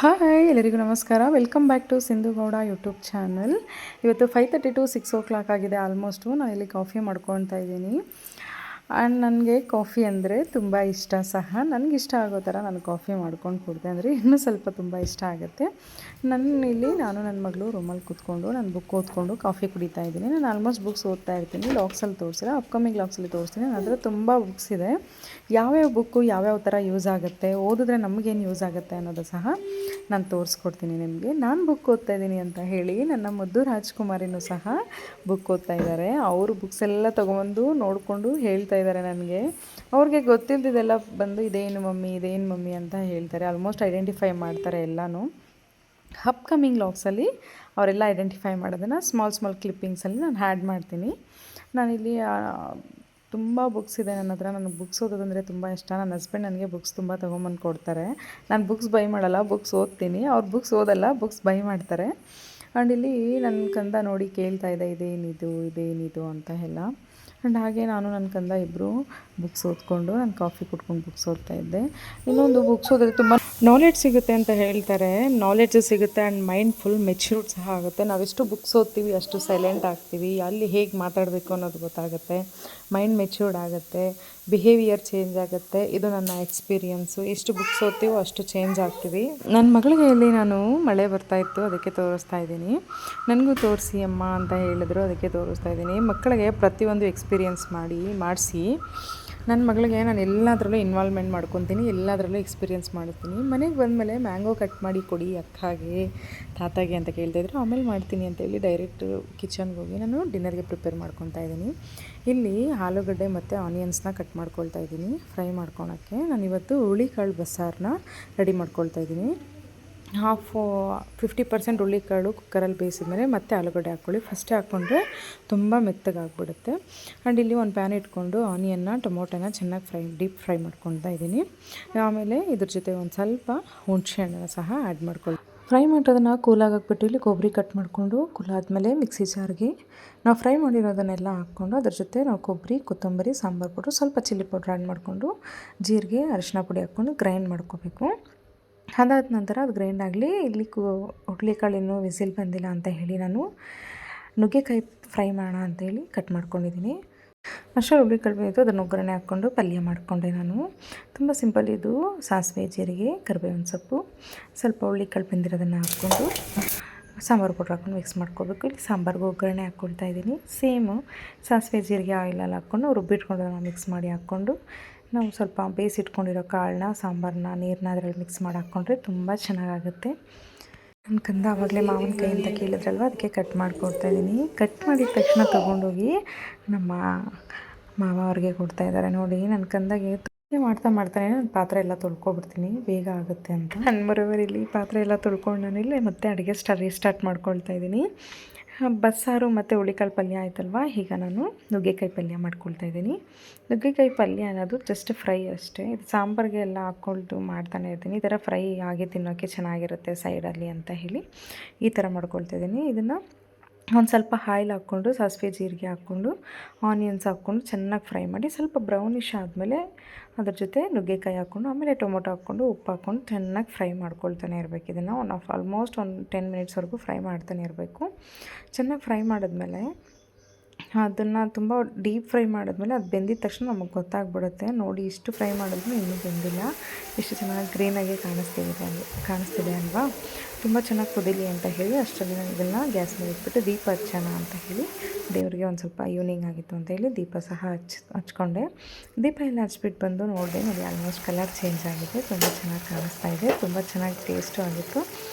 Hi ಎಲ್ಲರಿಗೂ ನಮಸ್ಕಾರ. Welcome back to Sindhu Gowda YouTube channel. ಇವತ್ತು 5:30 to 6 o'clock ಆಗಿದೆ ಆಲ್ಮೋಸ್ಟು. ನಾನು ಇಲ್ಲಿ ಕಾಫಿ ಮಾಡ್ಕೊತಾ ಇದ್ದೀನಿ. ಆ್ಯಂಡ್ ನನಗೆ ಕಾಫಿ ಅಂದರೆ ತುಂಬ ಇಷ್ಟ ಸಹ. ನನಗಿಷ್ಟ ಆಗೋ ಥರ ನಾನು ಕಾಫಿ ಮಾಡ್ಕೊಂಡು ಕುಡಿದೆ ಅಂದರೆ ಇನ್ನೂ ಸ್ವಲ್ಪ ತುಂಬ ಇಷ್ಟ ಆಗುತ್ತೆ. ನಾನು ನನ್ನ ಮಗಳು ರೂಮಲ್ಲಿ ಕೂತ್ಕೊಂಡು ನಾನು ಬುಕ್ ಓದ್ಕೊಂಡು ಕಾಫಿ ಕುಡಿತಾ ಇದ್ದೀನಿ. ನಾನು ಆಲ್ಮೋಸ್ಟ್ ಬುಕ್ಸ್ ಓದ್ತಾ ಇರ್ತೀನಿ. ಲಾಕ್ಸಲ್ಲಿ ತೋರಿಸಿಲ್ಲ, ಅಪ್ಕಮಿಂಗ್ ಲಾಕ್ಸಲ್ಲಿ ತೋರಿಸ್ತೀನಿ. ನನ್ನ ಹತ್ರ ತುಂಬ ಬುಕ್ಸ್ ಇದೆ. ಯಾವ್ಯಾವ ಬುಕ್ಕು ಯಾವ್ಯಾವ ಥರ ಯೂಸ್ ಆಗುತ್ತೆ, ಓದಿದ್ರೆ ನಮಗೇನು ಯೂಸ್ ಆಗುತ್ತೆ ಅನ್ನೋದು ಸಹ ನಾನು ತೋರಿಸ್ಕೊಡ್ತೀನಿ ನಿಮಗೆ. ನಾನು ಬುಕ್ ಓದ್ತಾ ಇದ್ದೀನಿ ಅಂತ ಹೇಳಿ ನನ್ನ ಮುದ್ದು ರಾಜ್ಕುಮಾರಿನೂ ಸಹ ಬುಕ್ ಓದ್ತಾ ಇದ್ದಾರೆ. ಅವರು ಬುಕ್ಸ್ ಎಲ್ಲ ತೊಗೊಂಬಂದು ನೋಡಿಕೊಂಡು ಹೇಳ್ತಾ ಇದ್ದಾರೆ ನನಗೆ. ಅವ್ರಿಗೆ ಗೊತ್ತಿಲ್ಲದಿದ್ದೆಲ್ಲ ಬಂದು ಇದೇನು ಮಮ್ಮಿ ಅಂತ ಹೇಳ್ತಾರೆ. ಆಲ್ಮೋಸ್ಟ್ ಐಡೆಂಟಿಫೈ ಮಾಡ್ತಾರೆ ಎಲ್ಲನೂ. ಅಪ್ಕಮಿಂಗ್ ಲಾಗ್ಸಲ್ಲಿ ಅವರೆಲ್ಲ ಐಡೆಂಟಿಫೈ ಮಾಡೋದನ್ನು ಸ್ಮಾಲ್ ಕ್ಲಿಪ್ಪಿಂಗ್ಸಲ್ಲಿ ನಾನು ಆ್ಯಡ್ ಮಾಡ್ತೀನಿ. ನಾನಿಲ್ಲಿ ತುಂಬ ಬುಕ್ಸ್ ಇದೆ ನನ್ನ ಹತ್ರ. ನನಗೆ ಬುಕ್ಸ್ ಓದೋದಂದರೆ ತುಂಬ ಇಷ್ಟ. ನನ್ನ ಹಸ್ಬೆಂಡ್ ನನಗೆ ಬುಕ್ಸ್ ತುಂಬ ತೊಗೊಂಬಂದು ಕೊಡ್ತಾರೆ. ನಾನು ಬುಕ್ಸ್ ಬೈ ಮಾಡಲ್ಲ, ಬುಕ್ಸ್ ಓದ್ತೀನಿ. ಅವ್ರು ಬುಕ್ಸ್ ಓದಲ್ಲ, ಬುಕ್ಸ್ ಬೈ ಮಾಡ್ತಾರೆ. ಆ್ಯಂಡ್ ಇಲ್ಲಿ ನನ್ನ ಕಂದ ನೋಡಿ ಕೇಳ್ತಾ ಇದೆ ಇದೇನಿದು ಅಂತ ಎಲ್ಲ. ಆ್ಯಂಡ್ ಹಾಗೆ ನಾನು ನನ್ನ ಕಂದ ಇಬ್ಬರು ಬುಕ್ಸ್ ಓದ್ಕೊಂಡು ನಾನು ಕಾಫಿ ಕುಡ್ಕೊಂಡು ಬುಕ್ಸ್ ಓದ್ತಾ ಇದ್ದೆ. ಇನ್ನೊಂದು ಬುಕ್ಸ್ ಓದಿದ್ರೆ ತುಂಬ ನಾಲೆಡ್ಜ್ ಸಿಗುತ್ತೆ ಅಂತ ಹೇಳ್ತಾರೆ. ನಾಲೆಡ್ಜು ಸಿಗುತ್ತೆ ಆ್ಯಂಡ್ ಮೈಂಡ್ ಫುಲ್ ಮೆಚ್ಯೂರ್ಡ್ ಸಹ ಆಗುತ್ತೆ. ನಾವೆಷ್ಟು ಬುಕ್ಸ್ ಓದ್ತೀವಿ ಅಷ್ಟು ಸೈಲೆಂಟ್ ಆಗ್ತೀವಿ. ಅಲ್ಲಿ ಹೇಗೆ ಮಾತಾಡಬೇಕು ಅನ್ನೋದು ಗೊತ್ತಾಗುತ್ತೆ. ಮೈಂಡ್ ಮೆಚ್ಯೂರ್ಡ್ ಆಗುತ್ತೆ, ಬಿಹೇವಿಯರ್ ಚೇಂಜ್ ಆಗುತ್ತೆ. ಇದು ನನ್ನ ಎಕ್ಸ್ಪೀರಿಯನ್ಸು. ಎಷ್ಟು ಬುಕ್ಸ್ ಓದ್ತೀವೋ ಅಷ್ಟು ಚೇಂಜ್ ಆಗ್ತೀವಿ. ನನ್ನ ಮಗಳಿಗೆ ಇಲ್ಲಿ ನಾನು ಮಳೆ ಬರ್ತಾಯಿತ್ತು, ಅದಕ್ಕೆ ತೋರಿಸ್ತಾ ಇದ್ದೀನಿ. ನನಗೂ ತೋರಿಸಿ ಅಮ್ಮ ಅಂತ ಹೇಳಿದ್ರು, ಅದಕ್ಕೆ ತೋರಿಸ್ತಾ ಇದ್ದೀನಿ. ಮಕ್ಕಳಿಗೆ ಪ್ರತಿಯೊಂದು ಎಕ್ಸ್ಪೀರಿಯನ್ಸ್ ಮಾಡಿಸಿ ನನ್ನ ಮಗಳಿಗೆ ನಾನು ಎಲ್ಲದರಲ್ಲೂ ಇನ್ವಾಲ್ವ್ಮೆಂಟ್ ಮಾಡ್ಕೊತೀನಿ, ಎಲ್ಲದರಲ್ಲೂ ಎಕ್ಸ್ಪೀರಿಯನ್ಸ್ ಮಾಡ್ತೀನಿ. ಮನೆಗೆ ಬಂದಮೇಲೆ ಮ್ಯಾಂಗೋ ಕಟ್ ಮಾಡಿ ಕೊಡಿ ಅಕ್ಕಾಗೆ ತಾತಾಗೆ ಅಂತ ಕೇಳ್ತಾಯಿದ್ರು. ಆಮೇಲೆ ಮಾಡ್ತೀನಿ ಅಂತೇಳಿ ಡೈರೆಕ್ಟ್ ಕಿಚನ್ಗೆ ಹೋಗಿ ನಾನು ಡಿನ್ನರ್ಗೆ ಪ್ರಿಪೇರ್ ಮಾಡ್ಕೊತಾ ಇದ್ದೀನಿ. ಇಲ್ಲಿ ಆಲೂಗಡ್ಡೆ ಮತ್ತು ಆನಿಯನ್ಸ್ನ ಕಟ್ ಮಾಡ್ಕೊಳ್ತಾ ಇದ್ದೀನಿ ಫ್ರೈ ಮಾಡ್ಕೊಳಕ್ಕೆ. ನಾನಿವತ್ತು ಹುರುಳಿಕಾಳು ಬಸ್ಸಾರನ್ನ ರೆಡಿ ಮಾಡ್ಕೊಳ್ತಾ ಇದ್ದೀನಿ. 50% ಹುರುಳಿಕಾಳು ಕುಕ್ಕರಲ್ಲಿ ಬೇಯಿಸಿದ್ಮೇಲೆ ಮತ್ತೆ ಆಲೂಗಡ್ಡೆ ಹಾಕ್ಕೊಳ್ಳಿ. ಫಸ್ಟೇ ಹಾಕ್ಕೊಂಡ್ರೆ ತುಂಬ ಮೆತ್ತಗಾಗ್ಬಿಡುತ್ತೆ. ಆ್ಯಂಡ್ ಇಲ್ಲಿ ಒಂದು ಪ್ಯಾನ್ ಇಟ್ಕೊಂಡು ಆನಿಯನ್ನ ಟೊಮೊಟೊನ ಚೆನ್ನಾಗಿ ಡೀಪ್ ಫ್ರೈ ಮಾಡ್ಕೊಳ್ತಾ ಇದ್ದೀನಿ. ಆಮೇಲೆ ಇದ್ರ ಜೊತೆ ಒಂದು ಸ್ವಲ್ಪ ಹುಣಸೆ ಹಣ್ಣನ್ನು ಸಹ ಆ್ಯಡ್ ಮಾಡ್ಕೊಳ್ಳಿ. ಫ್ರೈ ಮಾಡೋದನ್ನು ಕೂಲಾಗಾಕ್ಬಿಟ್ಟು ಇಲ್ಲಿ ಕೊಬ್ಬರಿ ಕಟ್ ಮಾಡಿಕೊಂಡು ಕೂಲಾದಮೇಲೆ ಮಿಕ್ಸಿ ಜಾರ್ಗೆ ನಾವು ಫ್ರೈ ಮಾಡಿರೋದನ್ನೆಲ್ಲ ಹಾಕ್ಕೊಂಡು ಅದ್ರ ಜೊತೆ ನಾವು ಕೊಬ್ಬರಿ, ಕೊತ್ತಂಬರಿ, ಸಾಂಬಾರು ಪೌಡ್ರು, ಸ್ವಲ್ಪ ಚಿಲ್ಲಿ ಪೌಡ್ರ್ ಆ್ಯಡ್ ಮಾಡಿಕೊಂಡು ಜೀರಿಗೆ, ಅರಿಶಿನ ಪುಡಿ ಹಾಕ್ಕೊಂಡು ಗ್ರೈಂಡ್ ಮಾಡ್ಕೋಬೇಕು. ಅದಾದ ನಂತರ ಅದು ಗ್ರೈಂಡ್ ಆಗಲಿ. ಇಲ್ಲಿ ಹುರುಳಿಕಾಳು ಇನ್ನೂ ವಿಸಿಲ್ ಬಂದಿಲ್ಲ ಅಂತ ಹೇಳಿ ನಾನು ನುಗ್ಗೆಕಾಯಿ ಫ್ರೈ ಮಾಡೋಣ ಅಂತೇಳಿ ಕಟ್ ಮಾಡ್ಕೊಂಡಿದ್ದೀನಿ. ಅಷ್ಟರಲ್ಲಿ ಹುರುಳಿಕಾಳು ಬೇಯಿತು, ಅದನ್ನು ಒಗ್ಗರಣೆ ಹಾಕ್ಕೊಂಡು ಪಲ್ಯ ಮಾಡಿಕೊಂಡೆ ನಾನು. ತುಂಬ ಸಿಂಪಲ್ ಇದು. ಸಾಸಿವೆ, ಜೀರಿಗೆ, ಕರಿಬೇವಿನ ಸೊಪ್ಪು, ಸ್ವಲ್ಪ ಹುರುಳಿಕಾಳು ಬೆಂದಿರೋದನ್ನು ಹಾಕ್ಕೊಂಡು ಸಾಂಬಾರು ಪೌಡ್ರ್ ಹಾಕ್ಕೊಂಡು ಮಿಕ್ಸ್ ಮಾಡ್ಕೋಬೇಕು. ಇಲ್ಲಿ ಸಾಂಬಾರ್ಗೆ ಒಗ್ಗರಣೆ ಹಾಕ್ಕೊಳ್ತಾ ಇದ್ದೀನಿ. ಸೇಮು ಸಾಸಿವೆ, ಜೀರಿಗೆ, ಆಯಿಲೆಲ್ಲ ಹಾಕ್ಕೊಂಡು ರುಬ್ಬಿಟ್ಕೊಂಡೋದನ್ನು ಮಿಕ್ಸ್ ಮಾಡಿ ಹಾಕ್ಕೊಂಡು ನಾವು ಸ್ವಲ್ಪ ಬೇಯಿಸಿಟ್ಕೊಂಡಿರೋ ಕಾಳನ್ನ, ಸಾಂಬಾರನ್ನ, ನೀರನ್ನ ಅದರಲ್ಲಿ ಮಿಕ್ಸ್ ಮಾಡಿ ಹಾಕ್ಕೊಂಡ್ರೆ ತುಂಬ ಚೆನ್ನಾಗಾಗುತ್ತೆ. ನನ್ನ ಕಂದ ಆವಾಗಲೇ ಮಾವಿನಕಾಯಿ ಅಂತ ಕೇಳಿದ್ರಲ್ವ, ಅದಕ್ಕೆ ಕಟ್ ಮಾಡಿಕೊಡ್ತಾಯಿದ್ದೀನಿ. ಕಟ್ ಮಾಡಿದ ತಕ್ಷಣ ತೊಗೊಂಡೋಗಿ ನಮ್ಮ ಮಾವ ಅವ್ರಿಗೆ ಕೊಡ್ತಾಯಿದ್ದಾರೆ. ನೋಡಿ ನನ್ನ ಕಂದಾಗೆ ಮಾಡ್ತಾನೆ ನಾನು ಪಾತ್ರೆ ಎಲ್ಲ ತೊಳ್ಕೊಬಿಡ್ತೀನಿ, ಬೇಗ ಆಗುತ್ತೆ ಅಂತ. ಇಲ್ಲಿ ಪಾತ್ರೆ ಎಲ್ಲ ತೊಳ್ಕೊಂಡು ನಾನಿಲ್ಲಿ ಮತ್ತೆ ಅಡುಗೆ ಸ್ಟಾರ್ಟ್ ಮಾಡ್ಕೊಳ್ತಾ ಇದ್ದೀನಿ. ಬಸ್ಸಾರು ಮತ್ತು ಹುರುಳಿಕಾಳು ಪಲ್ಯ ಆಯ್ತಲ್ವ, ಈಗ ನಾನು ನುಗ್ಗೆಕಾಯಿ ಪಲ್ಯ ಮಾಡ್ಕೊಳ್ತಾ ಇದ್ದೀನಿ. ನುಗ್ಗೆಕಾಯಿ ಪಲ್ಯ ಅನ್ನೋದು ಜಸ್ಟ್ ಫ್ರೈ ಅಷ್ಟೇ. ಇದು ಸಾಂಬಾರಿಗೆ ಎಲ್ಲ ಹಾಕ್ಕೊಂಡು ಮಾಡ್ತಾನೆ ಇರ್ತೀನಿ. ಈ ಥರ ಫ್ರೈ ಆಗಿ ತಿನ್ನೋಕ್ಕೆ ಚೆನ್ನಾಗಿರುತ್ತೆ ಸೈಡಲ್ಲಿ ಅಂತ ಹೇಳಿ ಈ ಥರ ಮಾಡ್ಕೊಳ್ತಾ ಇದ್ದೀನಿ. ಇದನ್ನು ಒಂದು ಸ್ವಲ್ಪ ಆಯಿಲ್ ಹಾಕ್ಕೊಂಡು ಸಾಸಿವೆ, ಜೀರಿಗೆ ಹಾಕ್ಕೊಂಡು ಆನಿಯನ್ಸ್ ಹಾಕ್ಕೊಂಡು ಚೆನ್ನಾಗಿ ಫ್ರೈ ಮಾಡಿ ಸ್ವಲ್ಪ ಬ್ರೌನಿಷ್ ಆದಮೇಲೆ ಅದ್ರ ಜೊತೆ ನುಗ್ಗೆಕಾಯಿ ಹಾಕ್ಕೊಂಡು ಆಮೇಲೆ ಟೊಮೊಟೊ ಹಾಕ್ಕೊಂಡು ಉಪ್ಪು ಹಾಕ್ಕೊಂಡು ಚೆನ್ನಾಗಿ ಫ್ರೈ ಮಾಡ್ಕೊಳ್ತಾನೆ ಇರಬೇಕು. ಇದನ್ನು ಆಲ್ಮೋಸ್ಟ್ ಒಂದು 10 ಮಿನಿಟ್ಸ್ವರೆಗೂ ಫ್ರೈ ಮಾಡ್ತಾನೆ ಇರಬೇಕು. ಚೆನ್ನಾಗಿ ಫ್ರೈ ಮಾಡಿದ್ಮೇಲೆ ಅದನ್ನು ತುಂಬ ಡೀಪ್ ಫ್ರೈ ಮಾಡಿದ್ಮೇಲೆ ಅದು ಬೆಂದಿದ ತಕ್ಷಣ ನಮಗೆ ಗೊತ್ತಾಗ್ಬಿಡುತ್ತೆ. ನೋಡಿ ಇಷ್ಟು ಫ್ರೈ ಮಾಡಿದ್ಮೇಲೆ ಇನ್ನೂ ಬೆಂದಿಲ್ಲ, ಎಷ್ಟು ಚೆನ್ನಾಗಿ ಗ್ರೀನಾಗಿ ಕಾಣಿಸ್ತಿದೆ ಅಲ್ವಾ. ತುಂಬ ಚೆನ್ನಾಗಿ ಕುದೀಲಿ ಅಂತ ಹೇಳಿ ಅಷ್ಟರಲ್ಲಿ ನಾನು ಇದನ್ನು ಗ್ಯಾಸ್ ಮೇಲೆ ಇಟ್ಬಿಟ್ಟು ದೀಪ ಹಚ್ಚೋಣ ಅಂತ ಹೇಳಿ ದೇವರಿಗೆ ಒಂದು ಸ್ವಲ್ಪ ಈವ್ನಿಂಗ್ ಆಗಿತ್ತು ಅಂತ ಹೇಳಿ ದೀಪ ಸಹ ಹಚ್ಕೊಂಡೆ. ದೀಪ ಎಲ್ಲ ಹಚ್ಬಿಟ್ಟು ಬಂದು ನೋಡಿದೆ, ನೋಡಿ ಆಲ್ಮೋಸ್ಟ್ ಕಲರ್ ಚೇಂಜ್ ಆಗಿದೆ, ತುಂಬ ಚೆನ್ನಾಗಿ ಕಾಣಿಸ್ತಾ ಇದೆ, ತುಂಬ ಚೆನ್ನಾಗಿ ಟೇಸ್ಟು ಆಗಿತ್ತು.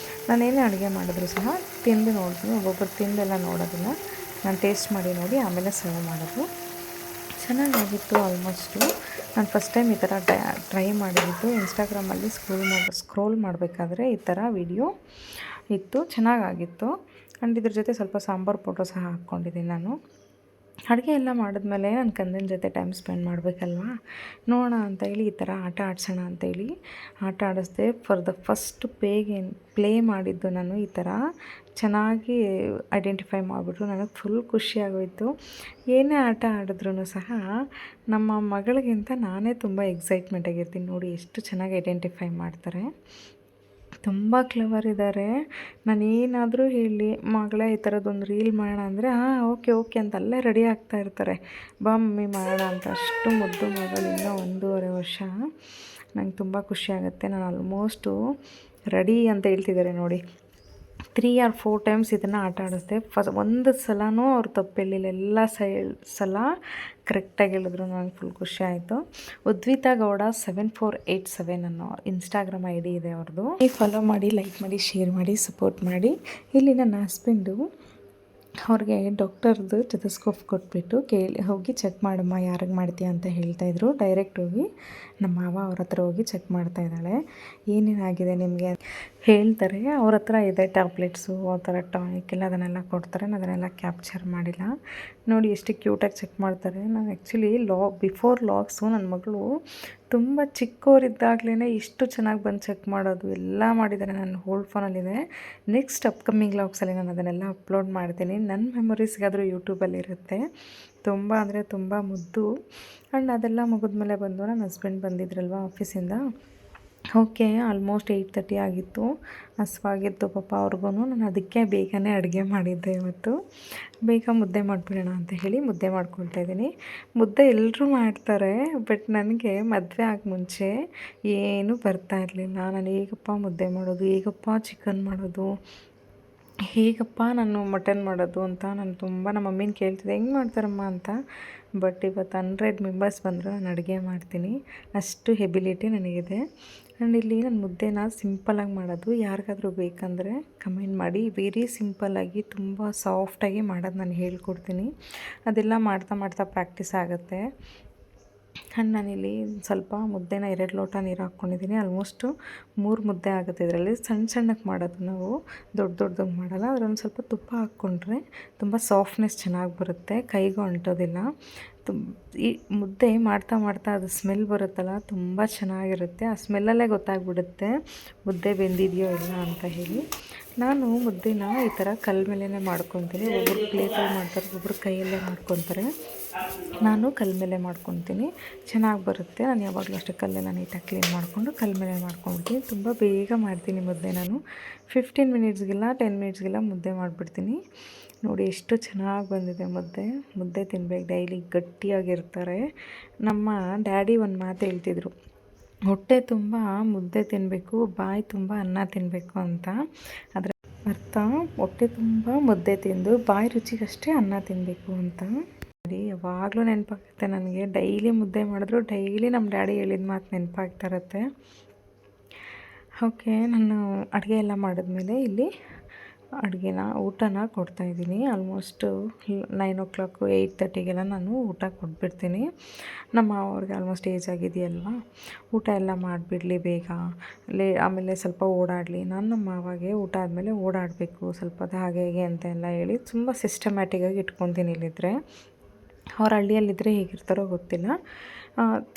ನಾನೇನೇ ಅಡುಗೆ ಮಾಡಿದ್ರು ಸಹ ತಿಂದು ನೋಡ್ತೀನಿ, ಒಬ್ಬೊಬ್ಬರು ತಿಂದೆಲ್ಲ ನೋಡೋದಿಲ್ಲ. ನಾನು ಟೇಸ್ಟ್ ಮಾಡಿ ನೋಡಿ ಆಮೇಲೆ ಸರ್ವ್ ಮಾಡೋದು. ಚೆನ್ನಾಗಾಗಿತ್ತು ಆಲ್ಮೋಸ್ಟು. ನಾನು ಫಸ್ಟ್ ಟೈಮ್ ಈ ಥರ ಟ್ರೈ ಮಾಡಿದ್ದು. ಇನ್ಸ್ಟಾಗ್ರಾಮಲ್ಲಿ ಸ್ಕ್ರೋಲ್ ಮಾಡಬೇಕಾದ್ರೆ ಈ ಥರ ವಿಡಿಯೋ ಇತ್ತು, ಚೆನ್ನಾಗಾಗಿತ್ತು. ಆ್ಯಂಡ್ ಇದ್ರ ಜೊತೆ ಸ್ವಲ್ಪ ಸಾಂಬಾರು ಪೌಡ್ರ್ ಸಹ ಹಾಕ್ಕೊಂಡಿದ್ದೀನಿ ನಾನು. ಅಡುಗೆ ಎಲ್ಲ ಮಾಡಿದ್ಮೇಲೆ ನನ್ನ ಕಂದನ ಜೊತೆ ಟೈಮ್ ಸ್ಪೆಂಡ್ ಮಾಡಬೇಕಲ್ವ, ನೋಡೋಣ ಅಂತ ಹೇಳಿ ಈ ಥರ ಆಟ ಆಡ್ಸೋಣ ಅಂತೇಳಿ ಆಟ ಆಡಿಸ್ದೆ. ಫಾರ್ ದ ಫಸ್ಟ್ ಪ್ಲೇ ಮಾಡಿದ್ದು ನಾನು ಈ ಥರ ಚೆನ್ನಾಗಿ ಐಡೆಂಟಿಫೈ ಮಾಡಿಬಿಟ್ರು. ನನಗೆ ಫುಲ್ ಖುಷಿಯಾಗೋಯಿತು. ಏನೇ ಆಟ ಆಡಿದ್ರೂ ಸಹ ನಮ್ಮ ಮಗಳಿಗಿಂತ ನಾನೇ ತುಂಬ ಎಕ್ಸೈಟ್ಮೆಂಟಾಗಿರ್ತೀನಿ. ನೋಡಿ ಎಷ್ಟು ಚೆನ್ನಾಗಿ ಐಡೆಂಟಿಫೈ ಮಾಡ್ತಾರೆ. ತುಂಬ ಕ್ಲೆವರ್ ಇದ್ದಾರೆ. ನಾನೇನಾದರೂ ಹೇಳಿ ಮಗಳೇ ಈ ಥರದ್ದೊಂದು ರೀಲ್ ಮಾಡೋಣ ಅಂದರೆ ಹಾಂ ಓಕೆ ಓಕೆ ಅಂತ ಅಲ್ಲೇ ರೆಡಿ ಆಗ್ತಾ ಇರ್ತಾರೆ. ಬಾ ಮಮ್ಮಿ ಮಾಡೋಣ ಅಂತ. ಅಷ್ಟು ಮುದ್ದು ಮಗಳು, ಇನ್ನೂ 1.5 ವರ್ಷ. ನಂಗೆ ತುಂಬ ಖುಷಿಯಾಗುತ್ತೆ. ನಾನು ಆಲ್ಮೋಸ್ಟು ರೆಡಿ ಅಂತ ಹೇಳ್ತಿದ್ದಾರೆ ನೋಡಿ. 3 or 4 ಟೈಮ್ಸ್ ಇದನ್ನು ಆಟ ಆಡಿಸ್ದೆ. ಒಂದು ಸಲನೂ ಅವ್ರು ತಪ್ಪು ಹೇಳಿಲ್ಲ. ಎಲ್ಲ ಸಲ ಕರೆಕ್ಟಾಗಿ ಹೇಳಿದ್ರು. ನನಗೆ ಫುಲ್ ಖುಷಿ ಆಯಿತು. ಉದ್ವಿತಾ ಗೌಡ 7487 ಅನ್ನೋ ಇನ್ಸ್ಟಾಗ್ರಾಮ್ ID ಇದೆ ಅವ್ರದ್ದು. ಫಾಲೋ ಮಾಡಿ, ಲೈಕ್ ಮಾಡಿ, ಶೇರ್ ಮಾಡಿ, ಸಪೋರ್ಟ್ ಮಾಡಿ. ಇಲ್ಲಿ ನನ್ನ ಹಸ್ಬೆಂಡು ಅವ್ರಿಗೆ ಡಾಕ್ಟರ್ದು ಟೆಥೋಸ್ಕೋಪ್ ಕೊಟ್ಬಿಟ್ಟು ಹೋಗಿ ಚೆಕ್ ಮಾಡಮ್ಮ ಯಾರಿಗೆ ಮಾಡ್ತೀಯ ಅಂತ ಹೇಳ್ತಾಯಿದ್ರು. ಡೈರೆಕ್ಟ್ ಹೋಗಿ ನಮ್ಮ ಮಾವ ಅವ್ರ ಹತ್ರ ಹೋಗಿ ಚೆಕ್ ಮಾಡ್ತಾಯಿದ್ದಾಳೆ. ಏನೇನಾಗಿದೆ ನಿಮಗೆ ಹೇಳ್ತಾರೆ. ಅವ್ರ ಹತ್ರ ಇದೆ ಟ್ಯಾಬ್ಲೆಟ್ಸು, ಆ ಥರ ಟಾನಿಕ್ ಎಲ್ಲ ಅದನ್ನೆಲ್ಲ ಕೊಡ್ತಾರೆ. ನಾನು ಅದನ್ನೆಲ್ಲ ಕ್ಯಾಪ್ಚರ್ ಮಾಡಿಲ್ಲ. ನೋಡಿ ಎಷ್ಟು ಕ್ಯೂಟಾಗಿ ಚೆಕ್ ಮಾಡ್ತಾರೆ. ನಾನು ಆ್ಯಕ್ಚುಲಿ ಬಿಫೋರ್ ಲಾಗ್ಸು ನನ್ನ ಮಗಳು ತುಂಬ ಚಿಕ್ಕವರಿದ್ದಾಗಲೇ ಇಷ್ಟು ಚೆನ್ನಾಗಿ ಬಂದು ಚೆಕ್ ಮಾಡೋದು ಎಲ್ಲ ಮಾಡಿದ್ದಾರೆ. ನನ್ನ ಹೋಲ್ಡ್ ಫೋನಲ್ಲಿದೆ. ನೆಕ್ಸ್ಟ್ ಅಪ್ಕಮಿಂಗ್ ಲಾಗ್ಸಲ್ಲಿ ನಾನು ಅದನ್ನೆಲ್ಲ ಅಪ್ಲೋಡ್ ಮಾಡ್ತೀನಿ. ನನ್ನ ಮೆಮೊರೀಸ್ಗಾದರೂ ಯೂಟ್ಯೂಬಲ್ಲಿರುತ್ತೆ. ತುಂಬ ಅಂದರೆ ತುಂಬ ಮುದ್ದು. ಆ್ಯಂಡ್ ಅದೆಲ್ಲ ಮುಗಿದ್ಮೇಲೆ ಬಂದು ನನ್ನ ಹಸ್ಬೆಂಡ್ ಬಂದಿದ್ರಲ್ವ ಆಫೀಸಿಂದ. ಓಕೆ, ಆಲ್ಮೋಸ್ಟ್ 8:30 ಆಗಿತ್ತು. ಹಸ್ವಾಗಿತ್ತು ಪಾಪ ಅವ್ರಿಗೂ. ನಾನು ಅದಕ್ಕೆ ಬೇಗನೆ ಅಡುಗೆ ಮಾಡಿದ್ದೆ ಇವತ್ತು. ಬೇಗ ಮುದ್ದೆ ಮಾಡಿಬಿಡೋಣ ಅಂತ ಹೇಳಿ ಮುದ್ದೆ ಮಾಡ್ಕೊಳ್ತಾಯಿದ್ದೀನಿ. ಮುದ್ದೆ ಎಲ್ಲರೂ ಮಾಡ್ತಾರೆ, ಬಟ್ ನನಗೆ ಮದುವೆ ಆಗಿ ಮುಂಚೆ ಏನೂ ಬರ್ತಾ ಇರಲಿಲ್ಲ. ನಾನು ಹೇಗಪ್ಪ ಮುದ್ದೆ ಮಾಡೋದು, ಹೇಗಪ್ಪ ಚಿಕನ್ ಮಾಡೋದು, ಹೇಗಪ್ಪ ನಾನು ಮಟನ್ ಮಾಡೋದು ಅಂತ ನಾನು ತುಂಬ ನಮ್ಮ ಮಮ್ಮಿನ ಕೇಳ್ತಿದ್ದೆ, ಹೆಂಗೆ ಮಾಡ್ತಾರಮ್ಮ ಅಂತ. ಬಟ್ ಇವತ್ತು 100 ಮೆಂಬರ್ಸ್ ಬಂದರೂ ನಾನು ಅಡುಗೆ ಮಾಡ್ತೀನಿ. ಅಷ್ಟು ಎಬಿಲಿಟಿ ನನಗಿದೆ. ಆ್ಯಂಡ್ ಇಲ್ಲಿ ನಾನು ಮುದ್ದೆನ ಸಿಂಪಲಾಗಿ ಮಾಡೋದು. ಯಾರಿಗಾದರೂ ಬೇಕಂದರೆ ಕಮೆಂಟ್ ಮಾಡಿ. ವೆರಿ ಸಿಂಪಲ್ಲಾಗಿ ತುಂಬ ಸಾಫ್ಟಾಗಿ ಮಾಡೋದು ನಾನು ಹೇಳ್ಕೊಡ್ತೀನಿ. ಅದೆಲ್ಲ ಮಾಡ್ತಾ ಮಾಡ್ತಾ ಪ್ರಾಕ್ಟೀಸ್ ಆಗುತ್ತೆ. ಆ್ಯಂಡ್ ನಾನಿಲ್ಲಿ ಸ್ವಲ್ಪ ಮುದ್ದೆನ 2 ಲೋಟ ನೀರು ಹಾಕ್ಕೊಂಡಿದ್ದೀನಿ. ಆಲ್ಮೋಸ್ಟು 3 ಮುದ್ದೆ ಆಗುತ್ತೆ ಇದರಲ್ಲಿ. ಸಣ್ಣಕ್ಕೆ ಮಾಡೋದು ನಾವು, ದೊಡ್ಡದಾಗಿ ಮಾಡಲ್ಲ. ಅದರೊಂದು ಸ್ವಲ್ಪ ತುಪ್ಪ ಹಾಕ್ಕೊಂಡ್ರೆ ತುಂಬ ಸಾಫ್ಟ್ನೆಸ್ ಚೆನ್ನಾಗಿ ಬರುತ್ತೆ, ಕೈಗೂ ಅಂಟೋದಿಲ್ಲ. ಈ ಮುದ್ದೆ ಮಾಡ್ತಾ ಅದು ಸ್ಮೆಲ್ ಬರುತ್ತಲ್ಲ, ತುಂಬ ಚೆನ್ನಾಗಿರುತ್ತೆ. ಆ ಸ್ಮೆಲ್ಲಲ್ಲೇ ಗೊತ್ತಾಗ್ಬಿಡುತ್ತೆ ಮುದ್ದೆ ಬೆಂದಿದೆಯೋ ಇಲ್ಲ ಅಂತ ಹೇಳಿ. ನಾನು ಮುದ್ದೆನ ಈ ಥರ ಕಲ್ಲ ಮೇಲೇ ಮಾಡ್ಕೊತೀನಿ. ಒಬ್ಬರು ಪ್ಲೇಟಲ್ಲಿ ಮಾಡ್ತಾರೆ, ಒಬ್ಬರು ಕೈಯಲ್ಲೇ ಮಾಡ್ಕೊತಾರೆ. ನಾನು ಕಲ್ಲ ಮೇಲೆ ಮಾಡ್ಕೊತೀನಿ, ಚೆನ್ನಾಗಿ ಬರುತ್ತೆ. ನಾನು ಯಾವಾಗಲೂ ಅಷ್ಟೇ ಕಲ್ಲೆಲ್ಲ ನೀಟಾಗಿ ಕ್ಲೀನ್ ಮಾಡಿಕೊಂಡು ಕಲ್ಲ ಮೇಲೆ ಮಾಡ್ಕೊಂಡ್ಬಿಡ್ತೀನಿ. ತುಂಬ ಬೇಗ ಮಾಡ್ತೀನಿ ಮುದ್ದೆ. ನಾನು 15 ಮಿನಿಟ್ಸ್ಗೆಲ್ಲ 10 ಮಿನಿಟ್ಸ್ಗೆಲ್ಲ ಮುದ್ದೆ ಮಾಡಿಬಿಡ್ತೀನಿ. ನೋಡಿ ಎಷ್ಟು ಚೆನ್ನಾಗಿ ಬಂದಿದೆ ಮುದ್ದೆ ತಿನ್ಬೇಕು, ಡೈಲಿ ಗಟ್ಟಿಯಾಗಿರ್ತಾರೆ. ನಮ್ಮ ಡ್ಯಾಡಿ ಒಂದು ಮಾತು ಹೇಳ್ತಿದ್ರು, ಹೊಟ್ಟೆ ತುಂಬ ಮುದ್ದೆ ತಿನ್ನಬೇಕು, ಬಾಯಿ ತುಂಬ ಅನ್ನ ತಿನ್ನಬೇಕು ಅಂತ. ಅದರ ಅರ್ಥ ಹೊಟ್ಟೆ ತುಂಬ ಮುದ್ದೆ ತಿಂದು ಬಾಯಿ ರುಚಿಗಷ್ಟೇ ಅನ್ನ ತಿನ್ನಬೇಕು ಅಂತ. ಯಾವಾಗಲೂ ನೆನಪಾಗುತ್ತೆ ನನಗೆ. ಡೈಲಿ ಮುದ್ದೆ ಮಾಡಿದ್ರು ಡೈಲಿ ನಮ್ಮ ಡ್ಯಾಡಿ ಹೇಳಿದ ಮಾತು ನೆನಪಾಗ್ತಾ ಇರುತ್ತೆ. ಓಕೆ, ನಾನು ಅಡುಗೆ ಎಲ್ಲ ಮಾಡಿದ್ಮೇಲೆ ಇಲ್ಲಿ ಊಟನ ಕೊಡ್ತಾಯಿದ್ದೀನಿ. ಆಲ್ಮೋಸ್ಟು 9 o'clock 8:30ಗೆಲ್ಲ ನಾನು ಊಟ ಕೊಟ್ಬಿಡ್ತೀನಿ. ನಮ್ಮ ಅವ್ರಿಗೆ ಆಲ್ಮೋಸ್ಟ್ ಏಜ್ ಆಗಿದೆಯಲ್ವ, ಊಟ ಎಲ್ಲ ಮಾಡಿಬಿಡಲಿ ಬೇಗ, ಆಮೇಲೆ ಸ್ವಲ್ಪ ಓಡಾಡಲಿ. ನಾನು ನಮ್ಮ ಮಾವಾಗೆ ಊಟ ಆದಮೇಲೆ ಓಡಾಡಬೇಕು ಸ್ವಲ್ಪ ಹಾಗೆ ಹೀಗೆ ಅಂತೆಲ್ಲ ಹೇಳಿ ತುಂಬ ಸಿಸ್ಟಮ್ಯಾಟಿಕ್ಕಾಗಿ ಇಟ್ಕೊತೀನಿ. ಇಲ್ಲಿದ್ದರೆ ಅವ್ರು ಹಳ್ಳಿಯಲ್ಲಿದ್ದರೆ ಹೇಗಿರ್ತಾರೋ ಗೊತ್ತಿಲ್ಲ.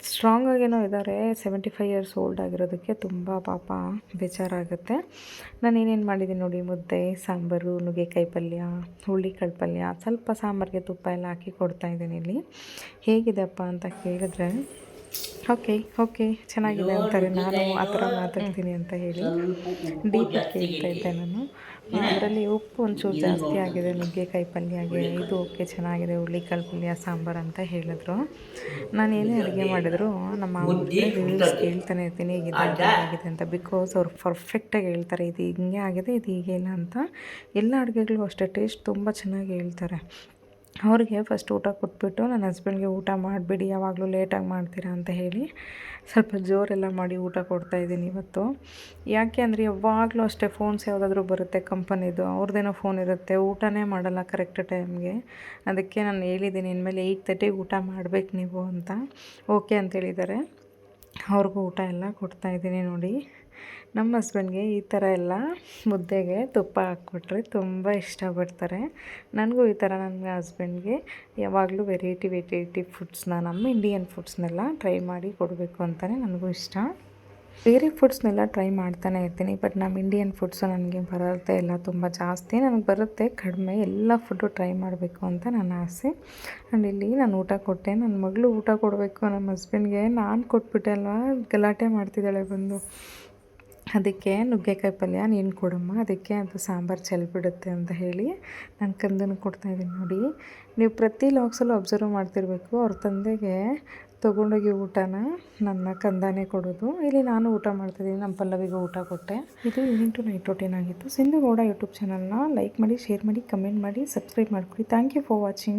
ಸ್ಟ್ರಾಂಗಾಗೇನೋ ಇದ್ದಾರೆ. 75 years ಓಲ್ಡ್ ಆಗಿರೋದಕ್ಕೆ ತುಂಬ ಪಾಪ ಬೇಜಾರಾಗುತ್ತೆ. ನಾನು ಏನೇನು ಮಾಡಿದ್ದೀನಿ ನೋಡಿ, ಮುದ್ದೆ, ಸಾಂಬಾರು, ನುಗ್ಗೆಕಾಯಿ ಪಲ್ಯ, ಹುರುಳಿಕಾಳು ಪಲ್ಯ, ಸ್ವಲ್ಪ ಸಾಂಬಾರಿಗೆ ತುಪ್ಪ ಎಲ್ಲ ಹಾಕಿ ಕೊಡ್ತಾಯಿದ್ದೀನಿ. ಇಲ್ಲಿ ಹೇಗಿದೆಪ್ಪ ಅಂತ ಕೇಳಿದ್ರೆ ಓಕೆ ಚೆನ್ನಾಗಿದೆ ಅಂತಾರೆ. ನಾನು ಆ ಥರ ಮಾತಾಡ್ತೀನಿ ಅಂತ ಹೇಳಿ ಡೀಪಾಗಿ ಕೇಳ್ತಾ ಇದ್ದೆ ನಾನು. ಅದರಲ್ಲಿ ಉಪ್ಪು ಒಂಚೂರು ಜಾಸ್ತಿ ಆಗಿದೆ ನುಗ್ಗೆಕಾಯಿ ಪಲ್ಯಗೆ, ಇದು ಓಕೆ ಚೆನ್ನಾಗಿದೆ ಹುರುಳಿಕಾಳು ಪಲ್ಯ ಸಾಂಬಾರು ಅಂತ ಹೇಳಿದ್ರು. ನಾನು ಏನೇ ಅಡುಗೆ ಮಾಡಿದ್ರು ನಮ್ಮ ಮಾವನಿಗೆ ರಿವ್ಯೂಸ್ ಕೇಳ್ತಾನೆ ಇರ್ತೀನಿ, ಹೇಗಿದೆ ಅಂತ. ಬಿಕಾಸ್ ಅವ್ರು ಪರ್ಫೆಕ್ಟಾಗಿ ಹೇಳ್ತಾರೆ, ಇದು ಹಿಂಗೆ ಆಗಿದೆ, ಇದು ಹೀಗೆ ಇಲ್ಲ ಅಂತ. ಎಲ್ಲ ಅಡುಗೆಗಳು ಅಷ್ಟೇ ಟೇಸ್ಟ್ ತುಂಬ ಚೆನ್ನಾಗಿ ಹೇಳ್ತಾರೆ. ಅವ್ರಿಗೆ ಫಸ್ಟ್ ಊಟ ಕೊಟ್ಬಿಟ್ಟು ನನ್ನ ಹಸ್ಬೆಂಡ್ಗೆ ಊಟ ಮಾಡಿಬಿಡಿ, ಯಾವಾಗಲೂ ಲೇಟಾಗಿ ಮಾಡ್ತೀರಾ ಅಂತ ಹೇಳಿ ಸ್ವಲ್ಪ ಜೋರೆಲ್ಲ ಮಾಡಿ ಊಟ ಕೊಡ್ತಾಯಿದ್ದೀನಿ ಇವತ್ತು. ಯಾಕೆ ಅಂದರೆ ಯಾವಾಗಲೂ ಅಷ್ಟೇ ಫೋನ್ಸ್ ಯಾವುದಾದ್ರೂ ಬರುತ್ತೆ ಕಂಪನಿದು, ಅವ್ರದ್ದೇನೋ ಫೋನ್ ಇರುತ್ತೆ, ಊಟನೇ ಮಾಡಲ್ಲ ಕರೆಕ್ಟ್ ಟೈಮ್ಗೆ. ಅದಕ್ಕೆ ನಾನು ಹೇಳಿದ್ದೀನಿ, ಇನ್ಮೇಲೆ 8:30ಗೆ ಊಟ ಮಾಡಬೇಕು ನೀವು ಅಂತ. ಓಕೆ ಅಂತ ಹೇಳಿದ್ದಾರೆ. ಅವ್ರಿಗೂ ಊಟ ಎಲ್ಲ ಕೊಡ್ತಾಯಿದ್ದೀನಿ ನೋಡಿ. ನಮ್ಮ ಹಸ್ಬೆಂಡ್ಗೆ ಈ ಥರ ಎಲ್ಲ ಮುದ್ದೆಗೆ ತುಪ್ಪ ಹಾಕ್ಕೊಟ್ರೆ ತುಂಬ ಇಷ್ಟಪಡ್ತಾರೆ. ನನಗೂ ಈ ಥರ ನನ್ನ ಹಸ್ಬೆಂಡ್ಗೆ ಯಾವಾಗಲೂ ವೆರೈಟಿ ಫುಡ್ಸ್ನ, ನಮ್ಮ ಇಂಡಿಯನ್ ಫುಡ್ಸ್ನೆಲ್ಲ ಟ್ರೈ ಮಾಡಿ ಕೊಡಬೇಕು ಅಂತಲೇ ನನಗೂ ಇಷ್ಟ. ಬೇರೆ ಫುಡ್ಸ್ನೆಲ್ಲ ಟ್ರೈ ಮಾಡ್ತಾನೆ ಇರ್ತೀನಿ, ಬಟ್ ನಮ್ಮ ಇಂಡಿಯನ್ ಫುಡ್ಸು ನನಗೆ ಬರುತ್ತೆ ಇಲ್ಲ, ತುಂಬ ಜಾಸ್ತಿ ನನಗೆ ಬರುತ್ತೆ, ಕಡಿಮೆ. ಎಲ್ಲ ಫುಡ್ಡು ಟ್ರೈ ಮಾಡಬೇಕು ಅಂತ ನನ್ನ ಆಸೆ. ಆ್ಯಂಡ್ ಇಲ್ಲಿ ನಾನು ಊಟ ಕೊಟ್ಟೆ. ನನ್ನ ಮಗಳು ಊಟ ಕೊಡಬೇಕು ನಮ್ಮ ಹಸ್ಬೆಂಡ್ಗೆ. ನಾನು ಕೊಟ್ಬಿಟ್ಟೆ ಅಲ್ವಾ, ಗಲಾಟೆ ಮಾಡ್ತಿದ್ದಾಳೆ ಬಂದು. ಅದಕ್ಕೆ ನುಗ್ಗೆಕಾಯಿ ಪಲ್ಯ ನೀನು ಕೊಡಮ್ಮ, ಅದಕ್ಕೆ ಅದು ಸಾಂಬಾರು ಚೆಲ್ಬಿಡುತ್ತೆ ಅಂತ ಹೇಳಿ ನನ್ನ ಕಂದನಿಗೆ ಕೊಡ್ತಾಯಿದ್ದೀನಿ ನೋಡಿ. ನೀವು ಪ್ರತಿ ಲಾಗ್ಸಲ್ಲೂ ಅಬ್ಸರ್ವ್ ಮಾಡ್ತಿರ್ಬೇಕು, ಅವ್ರ ತಂದೆಗೆ ತೊಗೊಂಡೋಗಿ ಊಟನ ನನ್ನ ಕಂದನೇ ಕೊಡೋದು. ಇಲ್ಲಿ ನಾನು ಊಟ ಮಾಡ್ತಾಯಿದ್ದೀನಿ, ನಮ್ಮ ಪಲ್ಲವಿಗೆ ಊಟ ಕೊಟ್ಟೆ. ಇದು ಈವ್ನಿಂಗ್ ಟು ನೈಟ್ ರೂಟೀನ್ ಆಗಿತ್ತು. ಸಿಂಧು ಗೌಡ ಯೂಟ್ಯೂಬ್ ಚಾನಲ್ನ ಲೈಕ್ ಮಾಡಿ, ಶೇರ್ ಮಾಡಿ, ಕಮೆಂಟ್ ಮಾಡಿ, ಸಬ್ಸ್ಕ್ರೈಬ್ ಮಾಡ್ಕೊಳ್ಳಿ. Thank you for watching.